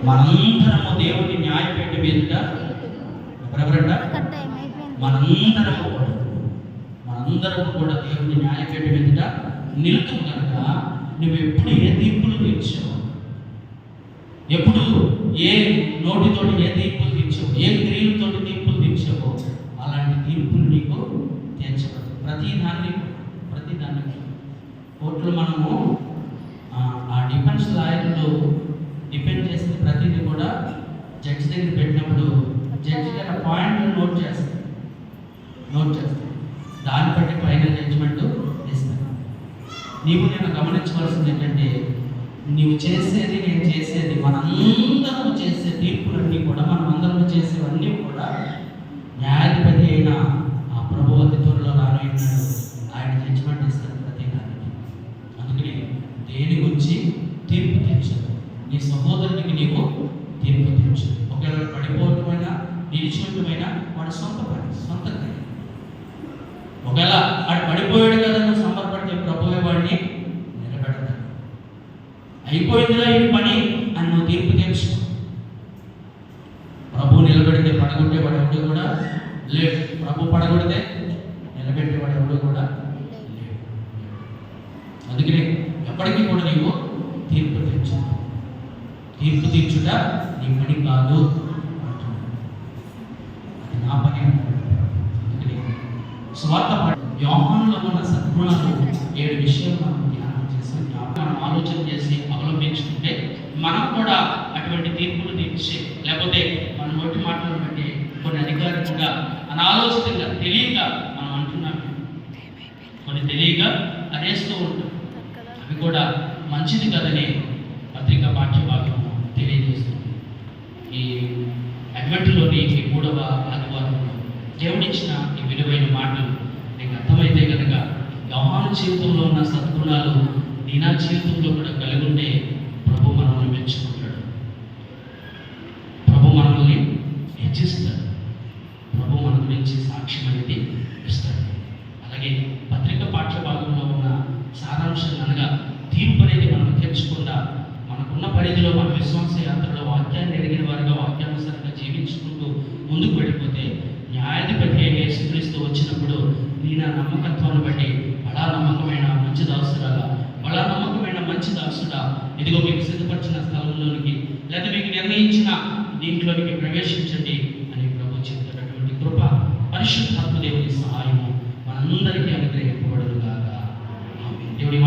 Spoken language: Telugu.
మనందరము దేవుని న్యాయపీఠ మీదట ఎవరెవరంట? మనందరము కూడా దేవుని న్యాయపీఠ మీదట నిలుతుము కనుక నువ్వు ఎప్పుడు ఏ తీర్పులు తీర్చావు, ఎప్పుడు ఏ నోటితోటి ఏ తీర్పులు తీర్చావు, ఏ క్రియలతోటి తీర్పులు తీర్చావో అలాంటి తీర్పులు నీకు తీర్చబడదు. ప్రతిదాన్ని కోర్టులో మనము ఆ డిఫెన్స్ లాయర్లు డిపెండ్ చేసిన ప్రతిదీ కూడా జడ్జి దగ్గర పెట్టినప్పుడు జడ్జి గారు పాయింట్లు నోట్ చేస్తారు. దాన్ని బట్టి ఫైనల్ జడ్జిమెంట్ ఇస్తారు. నీవు నేను గమనించవలసింది ఏంటంటే నీవు చేసేది నేను చేసేది మనందరూ చేసే తీర్పులన్నీ కూడా మనమందరం చేసేవన్నీ కూడా న్యాయాధిపతి అయిన ఆ ప్రభువు అతి త్వరలో రానున్నాడు. ఆయన జడ్జిమెంట్ ఇస్తారు ప్రతి దానికి. అందుకని దేని గురించి తీర్పు తీర్చదు. నీ సహోదరునికి నీవు తీర్పు తీర్చు. ఒకవేళ పడిపోవటమైనా నిలిచిపోవటమైనా వాడు సొంత క్రియ. ఒకవేళ వాడు పడిపోయాడు కదా నువ్వు సంబరపడితే ప్రభువే వాడిని నిలబెడతాడు. అయిపోయిందిరా ఈ పని అని నువ్వు తీర్పు తీర్చు. ప్రభు నిలబెడితే పడగొట్టేవాడు ఎవడు కూడా లేడు. ప్రభు పడగొడితే నిలబెట్టేవాడు ఎవడు కూడా లేడు. అందుకని ఎప్పటికీ కూడా నీవు తీర్పు తీర్చు. తీర్పు తీర్చుట నీ పని కాదు, అది నా పని. అందుకని స్వార్థ యోహానులో ఉన్న సద్గుణాలు 7 విషయాలు మనం ధ్యానం చేసి మనం ఆలోచన చేసి అవలంబించుకుంటే మనం కూడా అటువంటి తీర్పులు తీర్చి, లేకపోతే మన నోటి మాటలను బట్టి కొన్ని అధికారికంగా అనాలోచితంగా తెలియక మనం అంటున్నాం, కొన్ని తెలియక అనేస్తూ ఉంటాం. అవి కూడా మంచిది కదని పత్రిక పాఠ్యభాగం తెలియజేస్తుంది. ఈ అడ్వెంట్లోని ఈ 3వ ఆదివారంలో దేవుడిచ్చిన ఈ విలువైన మాటలు నీకు అర్థమైతే కనుక యోహాను జీవితంలో ఉన్న సద్గుణాలు నీ నా జీవితంలో కూడా కలిగి ఉంటే ప్రభు మనల్ని మెచ్చుకుంటాడు, ప్రభు మనల్ని హెచ్చిస్తాడు, ప్రభు మన గురించి సాక్ష్యం అనేది ఇస్తాడు. అలాగే పత్రిక పాఠ్యభాగంలో ఉన్న సారాంశం అనగా తీర్పు అనేది మనం తెచ్చుకుండా మనకున్న పరిధిలో మన విశ్వాస యాత్రలో వాక్యాన్ని ఎరిగిన వారిగా వాక్యానుసారంగా జీవించుకుంటూ ముందుకు వెళ్ళిపోతే న్యాయాధిపతి అయిన యేసుక్రీస్తు వచ్చినప్పుడు నీ నా నమ్మకత్వాన్ని బట్టి బలా నమ్మకమైన మంచి దాసుడా ఇదిగో మీకు సిద్ధపరిచిన స్థలంలోనికి లేదా మీకు నిర్ణయించిన దీంట్లోనికి ప్రవేశించండి అని ప్రభు చెప్తున్నటువంటి కృప పరిశుద్ధాత్మ దేవుని సహాయము మనందరికీ అనుగ్రహింపబడును గాక. దేవుడి